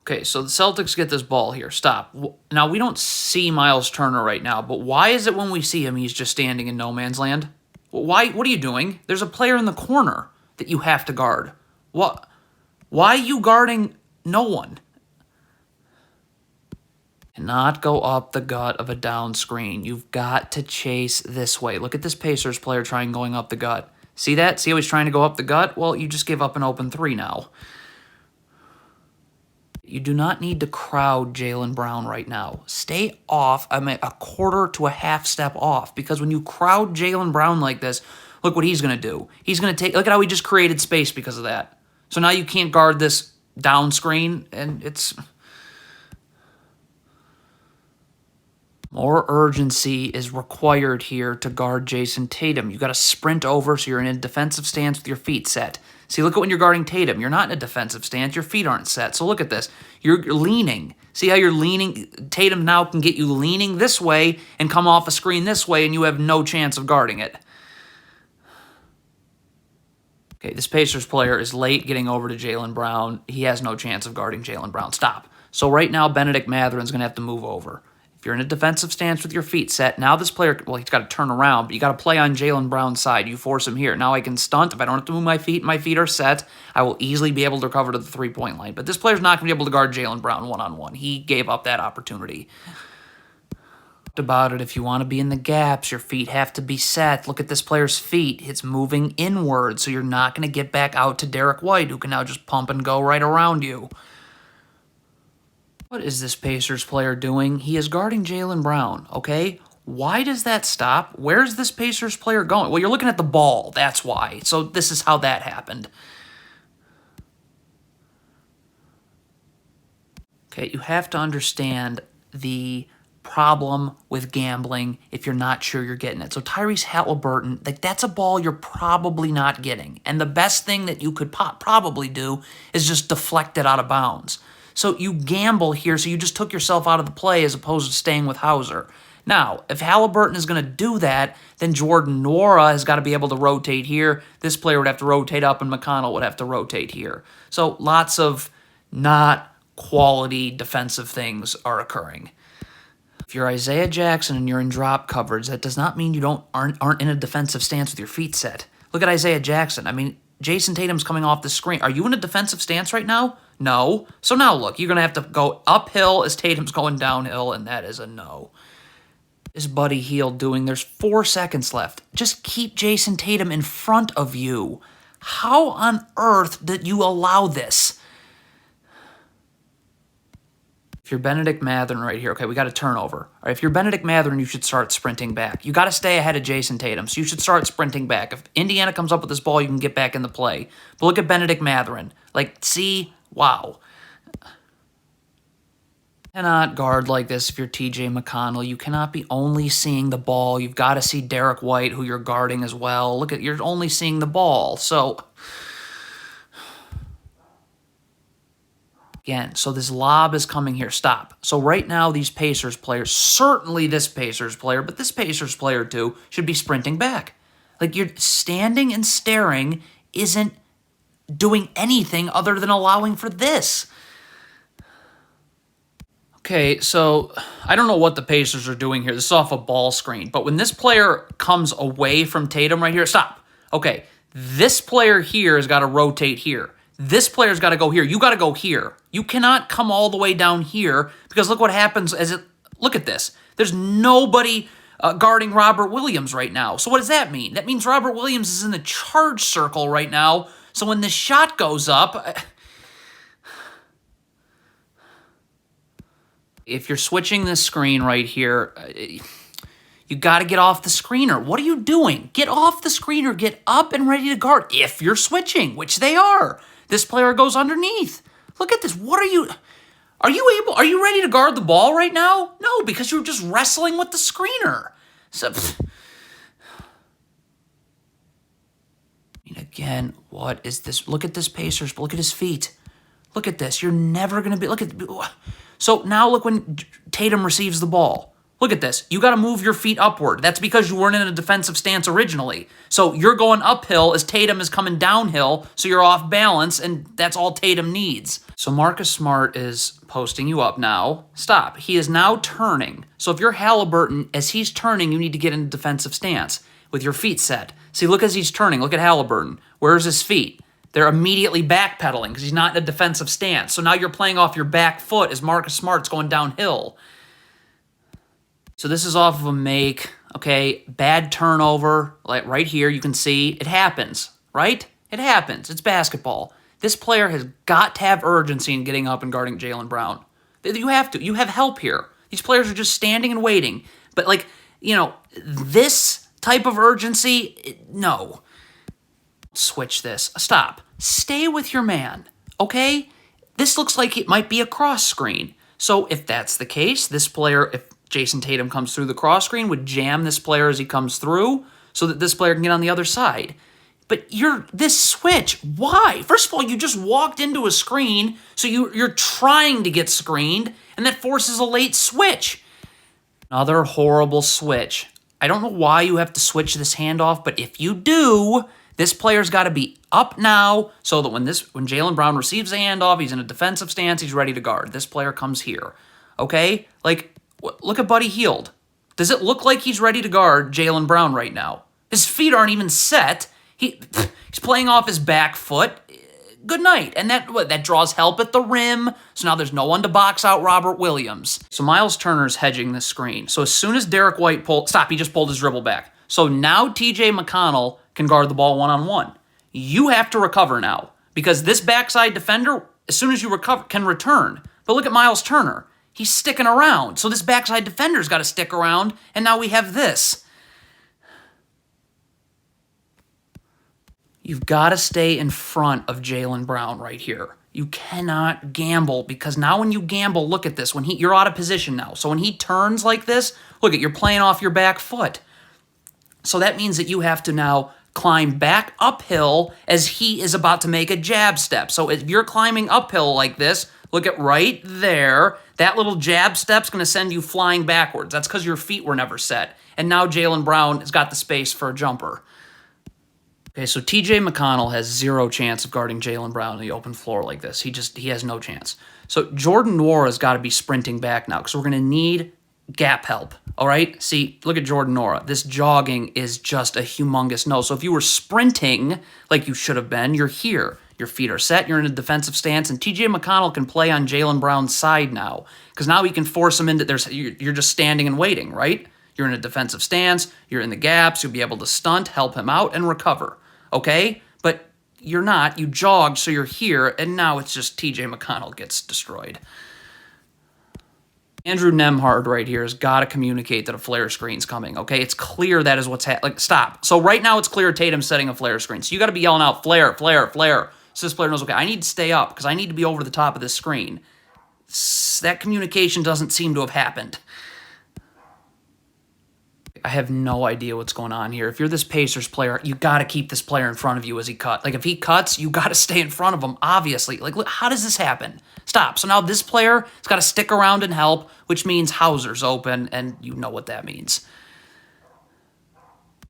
Okay, so the Celtics get this ball here. Stop. Now, we don't see Miles Turner right now, but why is it when we see him, he's just standing in no man's land? Why? What are you doing? There's a player in the corner that you have to guard. What? Why are you guarding no one? Cannot go up the gut of a down screen. You've got to chase this way. Look at this Pacers player trying going up the gut. See that? See how he's trying to go up the gut? Well, you just gave up an open three now. You do not need to crowd Jaylen Brown right now. Stay off, a quarter to a half step off, because when you crowd Jaylen Brown like this, look what he's going to do. He's going to take, look at how he just created space because of that. So now you can't guard this down screen, and it's... More urgency is required here to guard Jason Tatum. You got to sprint over so you're in a defensive stance with your feet set. See, look at when you're guarding Tatum. You're not in a defensive stance. Your feet aren't set. So look at this. You're leaning. See how you're leaning? Tatum now can get you leaning this way and come off a screen this way, and you have no chance of guarding it. Okay, this Pacers player is late getting over to Jaylen Brown. He has no chance of guarding Jaylen Brown. Stop. So right now, Benedict Mathurin's going to have to move over. If you're in a defensive stance with your feet set, now this player, well, he's got to turn around, but you got to play on Jaylen Brown's side. You force him here. Now I can stunt. If I don't have to move my feet are set, I will easily be able to recover to the three-point line. But this player's not going to be able to guard Jaylen Brown one-on-one. He gave up that opportunity. About it, if you want to be in the gaps, your feet have to be set. Look at this player's feet. It's moving inward, so you're not going to get back out to Derek White, who can now just pump and go right around you. What is this Pacers player doing? He is guarding Jaylen Brown, okay? Why does that stop? Where's this Pacers player going? Well, you're looking at the ball. That's why. So this is how that happened. Okay, you have to understand the problem with gambling if you're not sure you're getting it. So Tyrese Halliburton, like, that's a ball you're probably not getting. And the best thing that you could probably do is just deflect it out of bounds. So you gamble here, so you just took yourself out of the play as opposed to staying with Hauser. Now, if Halliburton is going to do that, then Jordan Nwora has got to be able to rotate here. This player would have to rotate up, and McConnell would have to rotate here. So lots of not quality defensive things are occurring. If you're Isaiah Jackson and you're in drop coverage, that does not mean you aren't in a defensive stance with your feet set. Look at Isaiah Jackson. I mean, Jason Tatum's coming off the screen. Are you in a defensive stance right now? No. So now look, you're going to have to go uphill as Tatum's going downhill, and that is a no. Is Buddy Hield doing? There's 4 seconds left. Just keep Jason Tatum in front of you. How on earth did you allow this? If you're Benedict Mathurin right here, okay, we got a turnover. All right, if you're Benedict Mathurin, you should start sprinting back. You got to stay ahead of Jason Tatum, so you should start sprinting back. If Indiana comes up with this ball, you can get back in the play. But look at Benedict Mathurin. Like, see? Wow. Cannot guard like this if you're TJ McConnell. You cannot be only seeing the ball. You've got to see Derek White, who you're guarding as well. Look at, you're only seeing the ball. So... Again, so this lob is coming here. Stop. So right now, these Pacers players, certainly this Pacers player, but this Pacers player too, should be sprinting back. Like, you're standing and staring isn't doing anything other than allowing for this. Okay, so I don't know what the Pacers are doing here. This is off a ball screen, but when this player comes away from Tatum right here, stop. Okay, this player here has got to rotate here. This player's got to go here. You got to go here. You cannot come all the way down here, because look what happens as it... Look at this. There's nobody guarding Robert Williams right now. So what does that mean? That means Robert Williams is in the charge circle right now. So when this shot goes up... If you're switching this screen right here... You got to get off the screener. What are you doing? Get off the screener. Get up and ready to guard if you're switching, which they are. This player goes underneath. Look at this. What are you... Are you ready to guard the ball right now? No, because you're just wrestling with the screener. So, and again, what is this? Look at this Pacers. Look at his feet. Look at this. You're never going to be... Look at... So now look when Tatum receives the ball. Look at this. You got to move your feet upward. That's because you weren't in a defensive stance originally. So you're going uphill as Tatum is coming downhill, so you're off balance, and that's all Tatum needs. So Marcus Smart is posting you up now. Stop. He is now turning. So if you're Halliburton, as he's turning, you need to get in a defensive stance with your feet set. See, look as he's turning. Look at Halliburton. Where's his feet? They're immediately backpedaling because he's not in a defensive stance. So now you're playing off your back foot as Marcus Smart's going downhill. So this is off of a make, okay, bad turnover, like right here, you can see it happens, right? It happens. It's basketball. This player has got to have urgency in getting up and guarding Jaylen Brown. You have to. You have help here. These players are just standing and waiting. But, like, you know, this type of urgency, no. Switch this. Stop. Stay with your man, okay? This looks like it might be a cross screen. So if that's the case, this player, if Jason Tatum comes through the cross screen, would jam this player as he comes through so that this player can get on the other side. But this switch, why? First of all, you just walked into a screen, so you're trying to get screened, and that forces a late switch. Another horrible switch. I don't know why you have to switch this handoff, but if you do, this player's got to be up now so that when Jaylen Brown receives the handoff, he's in a defensive stance, he's ready to guard. This player comes here, okay? Like, look at Buddy Hield. Does it look like he's ready to guard Jaylen Brown right now? His feet aren't even set. He's playing off his back foot. Good night. And that draws help at the rim. So now there's no one to box out Robert Williams. So Miles Turner's hedging the screen. So as soon as Derek White he just pulled his dribble back. So now TJ McConnell can guard the ball one-on-one. You have to recover now because this backside defender, as soon as you recover, can return. But look at Miles Turner. He's sticking around. So this backside defender's got to stick around, and now we have this. You've got to stay in front of Jaylen Brown right here. You cannot gamble because now when you gamble, look at this. You're out of position now. So when he turns like this, look at, you're playing off your back foot. So that means that you have to now climb back uphill as he is about to make a jab step. So if you're climbing uphill like this, look at right there. That little jab step's going to send you flying backwards. That's because your feet were never set. And now Jaylen Brown has got the space for a jumper. Okay, so TJ McConnell has zero chance of guarding Jaylen Brown on the open floor like this. He has no chance. So Jordan Nora's got to be sprinting back now because we're going to need gap help. All right? See, look at Jordan Nora. This jogging is just a humongous no. So if you were sprinting like you should have been, you're here. Your feet are set, you're in a defensive stance, and TJ McConnell can play on Jaylen Brown's side now because now he can force him into you're just standing and waiting, right? You're in a defensive stance, you're in the gaps, you'll be able to stunt, help him out, and recover, okay? But you're not. You jogged, so you're here, and now it's just TJ McConnell gets destroyed. Andrew Nembhard right here has got to communicate that a flare screen's coming, okay? It's clear that is what's happening. Like, stop. So right now it's clear Tatum's setting a flare screen. So you got to be yelling out, flare, flare, flare. So this player knows, okay, I need to stay up because I need to be over the top of this screen. That communication doesn't seem to have happened. I have no idea what's going on here. If you're this Pacers player, you got to keep this player in front of you as he cuts. Like, if he cuts, you got to stay in front of him, obviously. Like, look, how does this happen? Stop. So now this player has got to stick around and help, which means Hauser's open, and you know what that means.